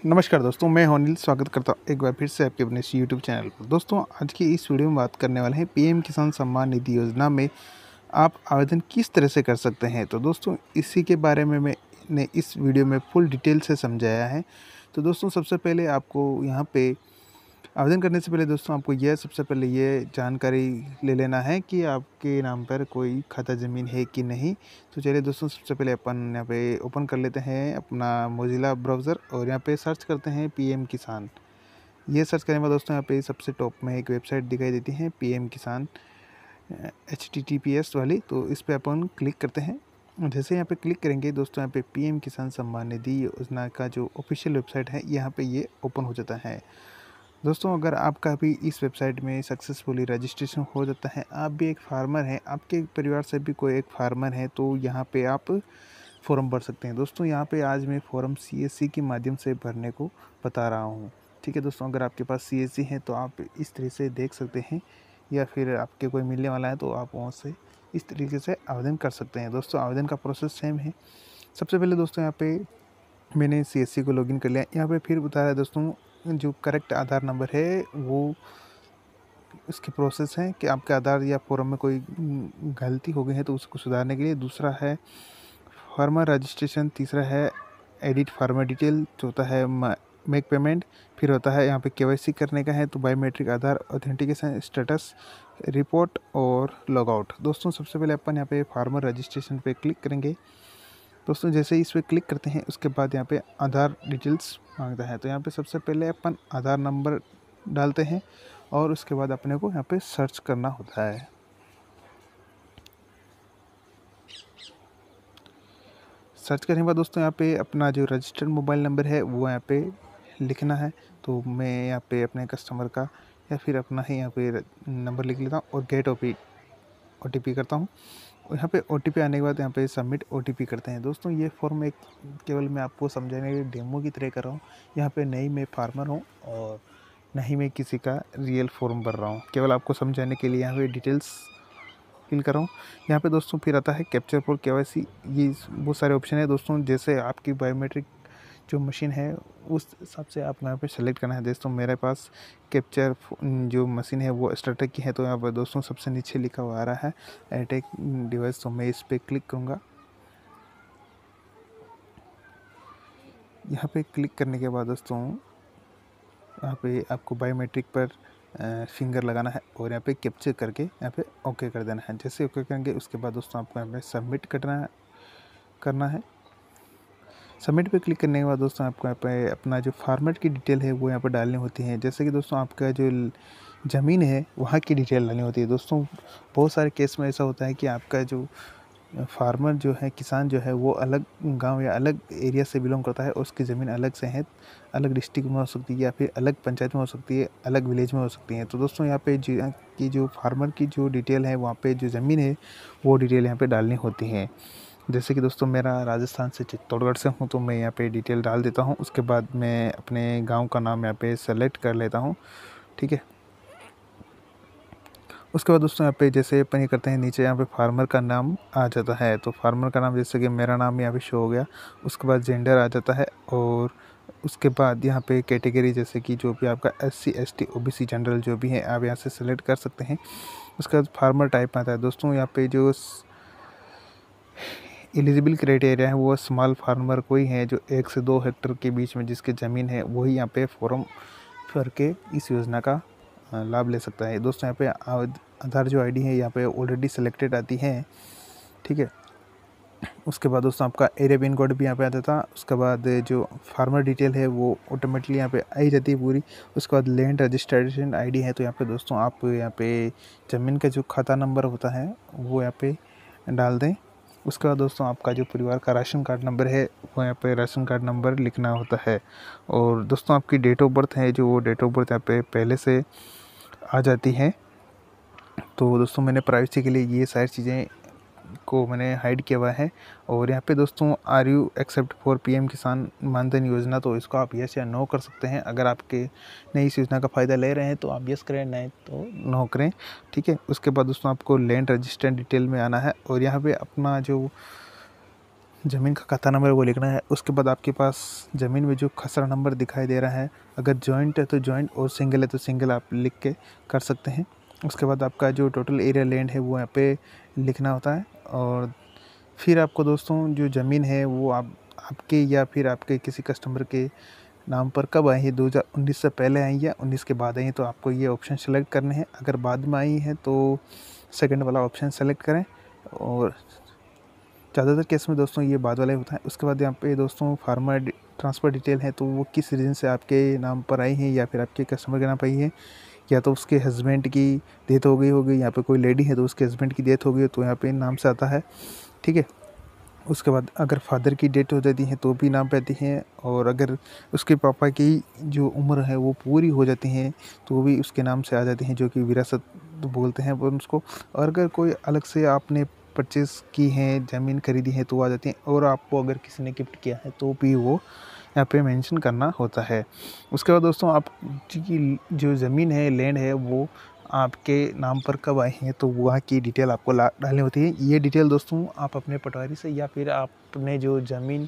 नमस्कार दोस्तों, मैं अनिल स्वागत करता हूँ एक बार फिर से आपके अपने यूट्यूब चैनल पर। दोस्तों, आज की इस वीडियो में बात करने वाले हैं पीएम किसान सम्मान निधि योजना में आप आवेदन किस तरह से कर सकते हैं। तो दोस्तों, इसी के बारे में मैंने इस वीडियो में फुल डिटेल से समझाया है। तो दोस्तों, सबसे पहले आपको यहाँ पे आवेदन करने से पहले दोस्तों आपको सबसे पहले ये जानकारी ले लेना है कि आपके नाम पर कोई खाता ज़मीन है कि नहीं। तो चलिए दोस्तों, सबसे पहले अपन यहाँ पे ओपन कर लेते हैं अपना मोजिला ब्राउज़र और यहाँ पे सर्च करते हैं पीएम किसान। ये सर्च करने के बाद दोस्तों यहाँ पे सबसे टॉप में एक वेबसाइट दिखाई देती है पीएम किसान HTTPS वाली। तो इस पर अपन क्लिक करते हैं। जैसे यहाँ पे क्लिक करेंगे दोस्तों, यहाँ पे पीएम किसान सम्मान निधि योजना का जो ऑफिशियल वेबसाइट है यहाँ पे ये ओपन हो जाता है। दोस्तों, अगर आपका भी इस वेबसाइट में सक्सेसफुली रजिस्ट्रेशन हो जाता है, आप भी एक फार्मर हैं, आपके परिवार से भी कोई एक फार्मर है, तो यहाँ पे आप फॉर्म भर सकते हैं। दोस्तों, यहाँ पे आज मैं फॉर्म CSC के माध्यम से भरने को बता रहा हूँ। ठीक है दोस्तों, अगर आपके पास CSC है तो आप इस तरह से देख सकते हैं, या फिर आपके कोई मिलने वाला है तो आप वहाँ से इस तरीके से आवेदन कर सकते हैं। दोस्तों, आवेदन का प्रोसेस सेम है। सबसे पहले दोस्तों यहाँ पे मैंने CSC को लॉगिन कर लिया। यहाँ पे फिर बता रहा है दोस्तों, जो करेक्ट आधार नंबर है वो इसकी प्रोसेस है कि आपके आधार या फॉर्म में कोई गलती हो गई है तो उसको सुधारने के लिए। दूसरा है फार्मर रजिस्ट्रेशन, तीसरा है एडिट फार्मर डिटेल, चौथा है मेक पेमेंट, फिर होता है यहाँ पे KYC करने का है तो बायोमेट्रिक आधार ऑथेंटिकेशन स्टेटस रिपोर्ट और लॉगआउट। दोस्तों, सबसे पहले अपन यहाँ पे फार्मर रजिस्ट्रेशन पे क्लिक करेंगे। दोस्तों, जैसे ही इस पर क्लिक करते हैं उसके बाद यहाँ पे आधार डिटेल्स मांगता है। तो यहाँ पे सबसे पहले अपन आधार नंबर डालते हैं और उसके बाद अपने को यहाँ पे सर्च करना होता है। सर्च करने के बाद दोस्तों यहाँ पे अपना जो रजिस्टर्ड मोबाइल नंबर है वो यहाँ पे लिखना है। तो मैं यहाँ पे अपने कस्टमर का या फिर अपना ही यहाँ पे नंबर लिख लेता हूँ और गेट OTP करता हूँ। और यहाँ पे OTP आने के बाद यहाँ पे सबमिट OTP करते हैं। दोस्तों, ये फॉर्म एक केवल मैं आपको समझाने के लिए डेमो की तरह कर रहा हूँ। यहाँ पे नहीं मैं फार्मर हूँ और नहीं मैं किसी का रियल फॉर्म भर रहा हूँ, केवल आपको समझाने के लिए यहाँ पे डिटेल्स फिल कर रहा हूँ। यहाँ पे दोस्तों फिर आता है कैप्चर फॉर KYC। ये बहुत सारे ऑप्शन है दोस्तों, जैसे आपकी बायोमेट्रिक जो मशीन है उस हिसाब से आप यहाँ पे सेलेक्ट करना है। दोस्तों, मेरे पास कैप्चर जो मशीन है वो स्टार्टअप की है, तो यहाँ पर दोस्तों सबसे नीचे लिखा हुआ आ रहा है एटेक डिवाइस। तो मैं इस पर क्लिक करूँगा। यहाँ पे क्लिक करने के बाद दोस्तों यहाँ पे आपको बायोमेट्रिक पर फिंगर लगाना है और यहाँ पे कैप्चर करके यहाँ पे ओके कर देना है। जैसे ओके करेंगे उसके बाद दोस्तों आपको यहाँ पे सबमिट करना है। सबमिट पे क्लिक करने के बाद दोस्तों आपको यहाँ पे अपना जो फार्मेट की डिटेल है वो यहाँ पे डालनी होती है। जैसे कि दोस्तों आपका जो ज़मीन है वहाँ की डिटेल डालनी होती है। दोस्तों, बहुत सारे केस में ऐसा होता है कि आपका जो फार्मर जो है, किसान जो है, वो अलग गांव या अलग एरिया से बिलोंग करता है और उसकी ज़मीन अलग से है, अलग डिस्ट्रिक्ट में हो सकती है या फिर अलग पंचायत में हो सकती है, अलग विलेज में हो सकती है। तो दोस्तों यहाँ पे जो फार्मर की जो डिटेल है वहाँ पे जो ज़मीन है वो डिटेल यहाँ पे डालनी होती है। जैसे कि दोस्तों मेरा राजस्थान से चित्तौड़गढ़ से हूँ तो मैं यहाँ पे डिटेल डाल देता हूँ। उसके बाद मैं अपने गाँव का नाम यहाँ पे सेलेक्ट कर लेता हूँ। ठीक है, उसके बाद दोस्तों यहाँ पे जैसे अपन ये करते हैं, नीचे यहाँ पे फार्मर का नाम आ जाता है। तो फार्मर का नाम जैसे कि मेरा नाम यहाँ पे शो हो गया। उसके बाद जेंडर आ जाता है और उसके बाद यहाँ पे कैटेगरी, जैसे कि जो भी आपका SC ST OBC जनरल जो भी है आप यहाँ से सेलेक्ट कर सकते हैं। उसके बाद फार्मर टाइप आता है। दोस्तों, यहाँ पे जो एलिजिबल क्राइटेरिया है वो स्मॉल फार्मर कोई है जो 1 से 2 हेक्टेयर के बीच में जिसकी ज़मीन है वही यहाँ पे फॉर्म भर के इस योजना का लाभ ले सकता है। दोस्तों, यहाँ पे आधार जो ID है यहाँ पे ऑलरेडी सेलेक्टेड आती है। ठीक है, उसके बाद दोस्तों आपका एरिया पिन कोड भी यहाँ पे आता था। उसके बाद जो फार्मर डिटेल है वो ऑटोमेटिकली यहाँ पे आई जाती है पूरी। उसके बाद लैंड रजिस्ट्रेशन ID है, तो यहाँ पे दोस्तों आप यहाँ पे ज़मीन का जो खाता नंबर होता है वो यहाँ पे डाल दें। उसके बाद दोस्तों आपका जो परिवार का राशन कार्ड नंबर है वो यहाँ पे राशन कार्ड नंबर लिखना होता है। और दोस्तों आपकी डेट ऑफ बर्थ है जो वो डेट ऑफ बर्थ यहाँ पे पहले से आ जाती है। तो दोस्तों मैंने प्राइवेसी के लिए ये सारी चीज़ें को मैंने हाइड किया हुआ है। और यहाँ पे दोस्तों are you accept for PM Kisan Maandhan योजना, तो इसको आप यस या नो कर सकते हैं। अगर आपके नई इस योजना का फ़ायदा ले रहे हैं तो आप यस करें, नहीं तो नो करें। ठीक है, उसके बाद दोस्तों आपको लैंड रजिस्टर डिटेल में आना है और यहाँ पे अपना जो ज़मीन का खाता नंबर वो लिखना है। उसके बाद आपके पास ज़मीन में जो खसरा नंबर दिखाई दे रहा है, अगर जॉइंट है तो जॉइंट और सिंगल है तो सिंगल आप लिख के कर सकते हैं। उसके बाद आपका जो टोटल एरिया लैंड है वो यहाँ पे लिखना होता है। और फिर आपको दोस्तों जो ज़मीन है वो आपके या फिर आपके किसी कस्टमर के नाम पर कब आई है, 2019 से पहले आई या 19 के बाद आई है, तो आपको ये ऑप्शन सेलेक्ट करने हैं। अगर बाद में आई है तो सेकंड वाला ऑप्शन सेलेक्ट करें, और ज़्यादातर केस में दोस्तों ये बाद वाला ही होता है। उसके बाद यहाँ पे दोस्तों फार्मर ट्रांसफ़र डिटेल है, तो वो किस रीज़न से आपके नाम पर आई है या फिर आपके कस्टमर के नाम पर आई है, या तो उसके हस्बैंड की डेथ हो गई होगी, यहाँ पे कोई लेडी है तो उसके हस्बैंड की डेथ हो गई तो यहाँ पे नाम से आता है, ठीक है। उसके बाद अगर फादर की डेथ हो जाती है तो भी नाम पे आती है, और अगर उसके पापा की जो उम्र है वो पूरी हो जाती है तो वो भी उसके नाम से आ जाती हैं, जो कि विरासत बोलते हैं वो उसको। और अगर कोई अलग से आपने परचेज़ की है, ज़मीन खरीदी है तो आ जाती हैं, और आपको अगर किसी ने गिफ्ट किया है तो भी वो यहाँ पे मेंशन करना होता है। उसके बाद दोस्तों आप की जो ज़मीन है, लैंड है, वो आपके नाम पर कब आए हैं तो वहाँ की डिटेल आपको डालनी होती है। ये डिटेल दोस्तों आप अपने पटवारी से या फिर आपने जो ज़मीन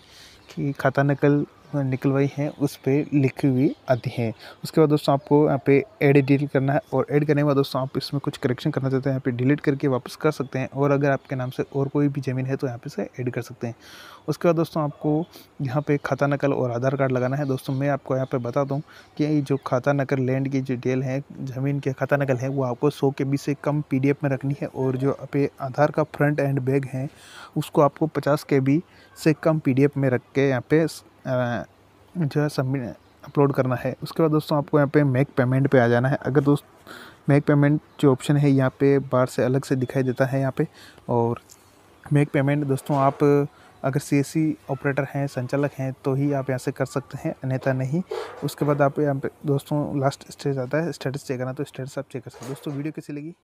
की खाता नकल निकलवाई है उस पे लिखी हुई आती है। उसके बाद दोस्तों आपको यहाँ पे ऐड डिटेल करना है, और ऐड करने के बाद दोस्तों आप इसमें कुछ करेक्शन करना चाहते हैं यहाँ पे डिलीट करके वापस कर सकते हैं, और अगर आपके नाम से और कोई भी ज़मीन है तो यहाँ पे से ऐड कर सकते हैं। उसके बाद दोस्तों आपको यहाँ पे खाता नकल और आधार कार्ड लगाना है। दोस्तों मैं आपको यहाँ पे बता दूँ कि जो खाता नकल लैंड की जो डिटेल है, ज़मीन के खाता नकल है, वो आपको 100 KB से कम PDF में रखनी है, और जो पे आधार का फ्रंट एंड बैक है उसको आपको 50 KB से कम PDF में रख के यहाँ पे जो है सबमिट अपलोड करना है। उसके बाद दोस्तों आपको यहाँ पे मेक पेमेंट पे आ जाना है। अगर दोस्त मेक पेमेंट जो ऑप्शन है यहाँ पे बाहर से अलग से दिखाई देता है यहाँ पे, और मेक पेमेंट दोस्तों आप अगर CSC ऑपरेटर हैं, संचालक हैं तो ही आप यहाँ से कर सकते हैं, अन्यथा नहीं। उसके बाद आप यहाँ पे दोस्तों लास्ट स्टेज आता है स्टेटस चेक करना, तो स्टेटस आप चेक कर सकते हैं। दोस्तों वीडियो कैसी लगी?